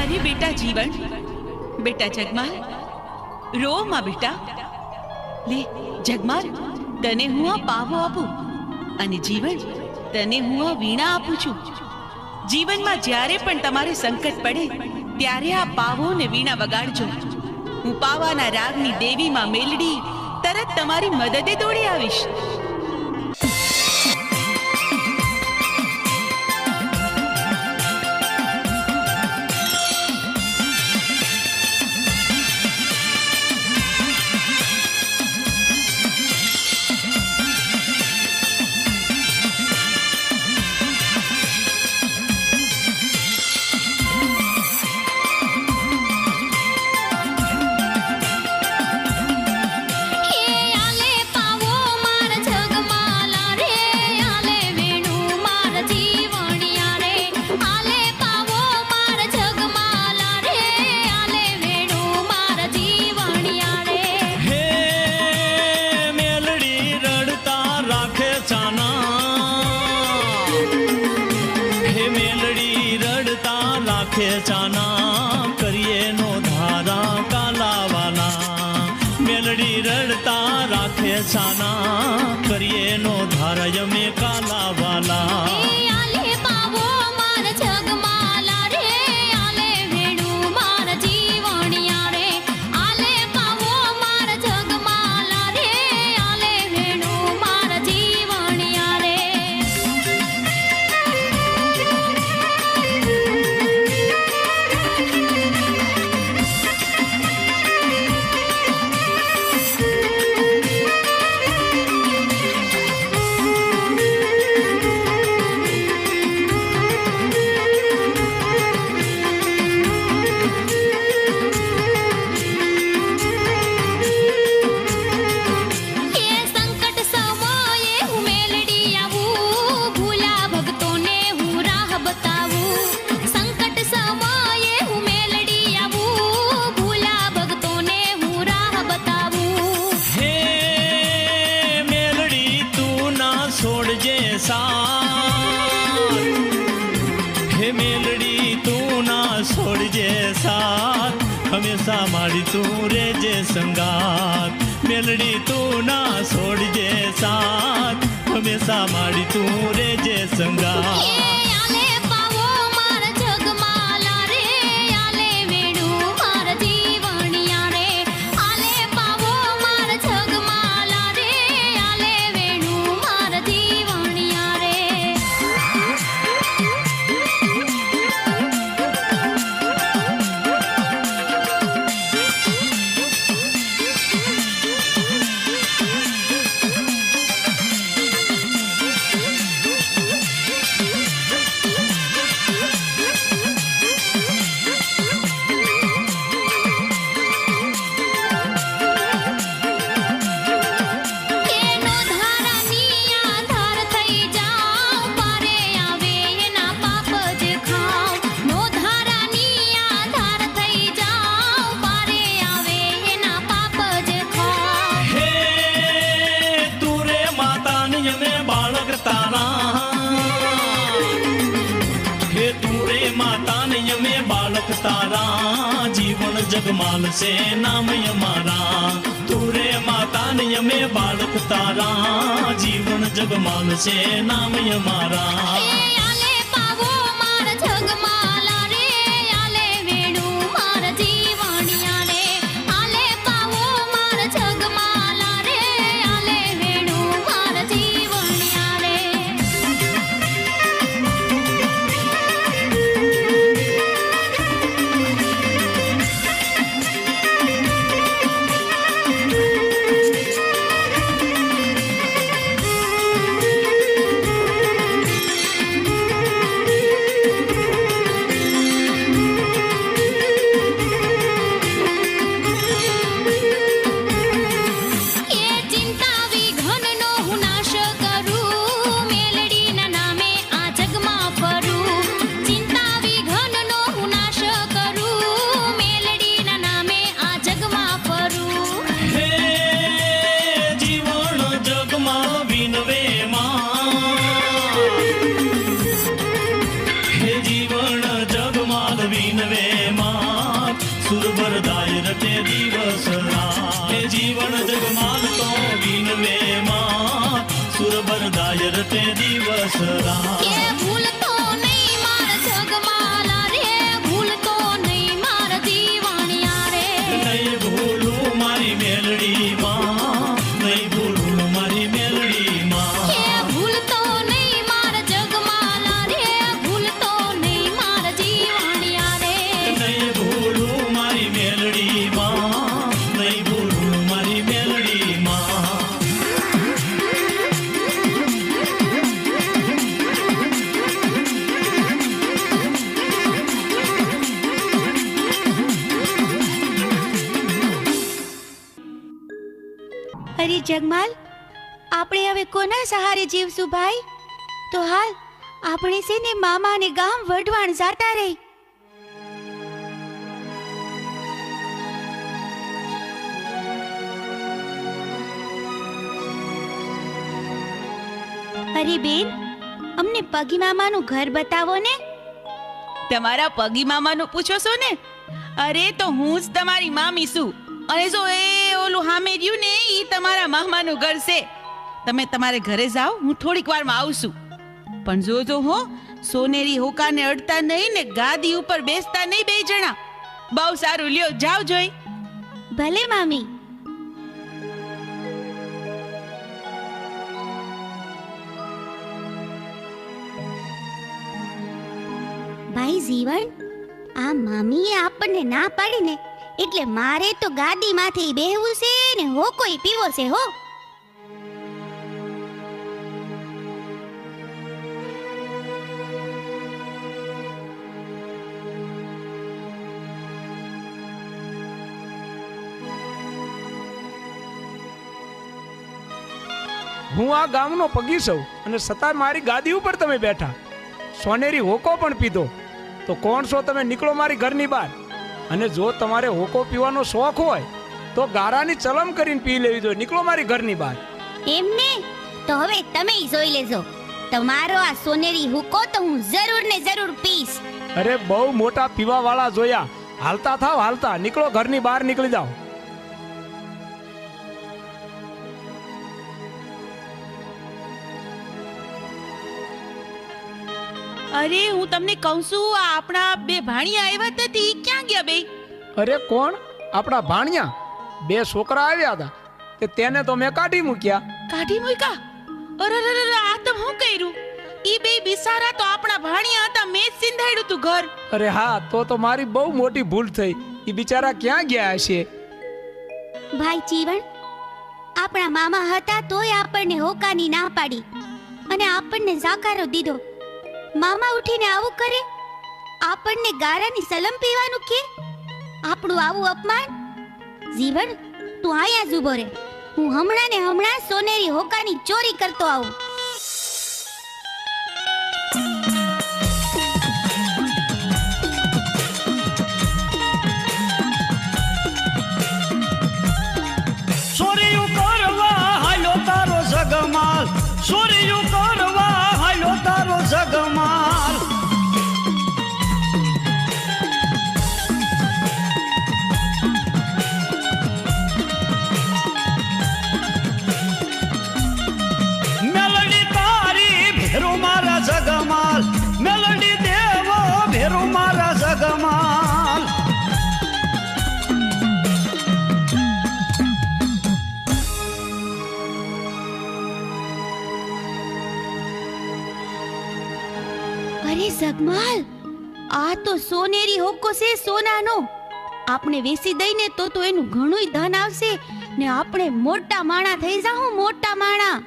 अरे बेटा जीवन, बेटा जगमाल, रो मां बेटा। ले जगमाल, तने हूँ आ पावो आपू अने जीवन तने हूँ आ वीणा आपू छू। जीवन में ज्यारे पण तमारे संकट पड़े त्यारे आ पावो ने वीणा वगाड़जो। हूँ पावाना रागनी देवी मां मेलडी तरत तमारी मददे दौड़ी आवीश। चाना करिए नो धारा काला वाला, मेलड़ी रड़ता राखे छाना करिए नो धारा यमे काला वाला। हे मेलड़ी तू ना छोड़ जे साथ, हमेशा मारी तू रे जे संगात। मेलड़ी तू ना छोड़ जे साथ, हमेशा मारी तू रे जे संगात। तारा जीवन जगमाल से नाम यमारा, तूरे माता में बालक तारा जीवन जगमाल से नाम यमारा। વિનવે માત સુરભરદાય રટે દિવસ રાત એ જીવન જગમાલ તો વિનવે માત સુરભરદાય રટે દિવસ રાત એ ભૂલતો નહીં મારા જગમાલા રે, ભૂલતો નહીં મારા દીવાણિયા રે. નહીં ભૂલું મારી મેલડી માં, નહીં ભૂલું મારી મેલડી માં. એ ભૂલતો નહીં મારા જગમાલા રે, ભૂલતો નહીં મારા દીવાણિયા રે. નહીં ભૂલું મારી મેલડી માં, નહીં ભૂલું મારી મેલડી માં. અરે જગમાલ, આપણે હવે કોના સહારે જીવશું ભાઈ? તો હાલ આપણે છે ને મામા ને ગામ વઢવાણ જાતા રહી. અરે બેન, અમને પગી મામાનું ઘર બતાવો ને. તમારા પગી મામાનું પૂછો છો ને? અરે તો હું જ તમારી મામી છું. અને જો એ ઓલું હામે રહ્યું ને ઈ તમારા મામાનું ઘર છે. તમે તમારે ઘરે જાઓ, હું થોડીક વારમાં આવું છું. પણ જોજો હો, સોનેરી હોકાને અડતા નહીં ને ગાદી ઉપર બેસતા નહીં બે જણા. બહુ સારું, લ્યો જાવ જોઈ. ભલે મામી. ભાઈ જીવન, આ મામીએ આપણને ના પાડી ને એટલે મારે તો ગાદીમાંથી બેહવું છે ને હોકોય પીવો છે હો. હું આ ગામનો પગી છું અને છતાં મારી ગાદી ઉપર તમે બેઠા, સોનેરી હોકો પણ પીધો. તો કોણ છો તમે? નીકળો મારી ઘરની બહાર. અને જો તમારે હોકો પીવાનો શોખ હોય તો ગારાની ચલમ કરીને પી લેવી જોઈએ. નીકળો મારી ઘરની બહાર. એમને તો હવે તમે જોઈ લેજો, તમારો આ સોનેરી હુકો તો હું જરૂર ને જરૂર પીશ. અરે બહુ મોટા પીવા વાળા જોયા. હાલતા થાવ, હાલતા નીકળો, ઘરની બહાર નીકળી જાઓ. અરે હું તમને કહું છું, આ આપણા બે ભાણિયા આવ્યા હતા તે ક્યાં ગયા બે? અરે કોણ? આપણા ભાણિયા બે છોકરા આવ્યા હતા, તે તેને તો મેં કાઢી મૂક્યા. કાઢી મૂક્યા? અરે આ તો હું કર્યું? ઈ બે બિસારા તો આપણા ભાણિયા હતા, મેં જ સિંધાડ્યું તું ઘર. અરે હા, તો મારી બહુ મોટી ભૂલ થઈ. એ બિચારા ક્યાં ગયા હશે? ભાઈ જીવન, આપણા મામા હતા તોય આપણને હોકાની ના પાડી અને આપણને જાકારો દીધો. મામા ઉઠીને આવું કરે, આપણને ગારાની સલમ પીવાનું કે? આપણું આવું અપમાન! જીવન, તું આયા જ ઊભો રે. હું હમણાં ને હમણાં સોનેરી હોકાની ચોરી કરતો આવું. સોરીયું કરવા હાલો તારો જગમાલ, સોરીયું કરવા હાલો તારો જગમાલ. મેલડી તારી ભેરો મારા જગમાલ, મેલડી દેવો ભેરો મારા જગમાલ. અરે જગમાલ, આ તો સોનેરી હોકો છે, સોનાનો. આપણે વેચી દઈને તો એનું ઘણુંય ધન આવશે ને આપણે મોટા માણા થઈ જાઉં, મોટા માણા.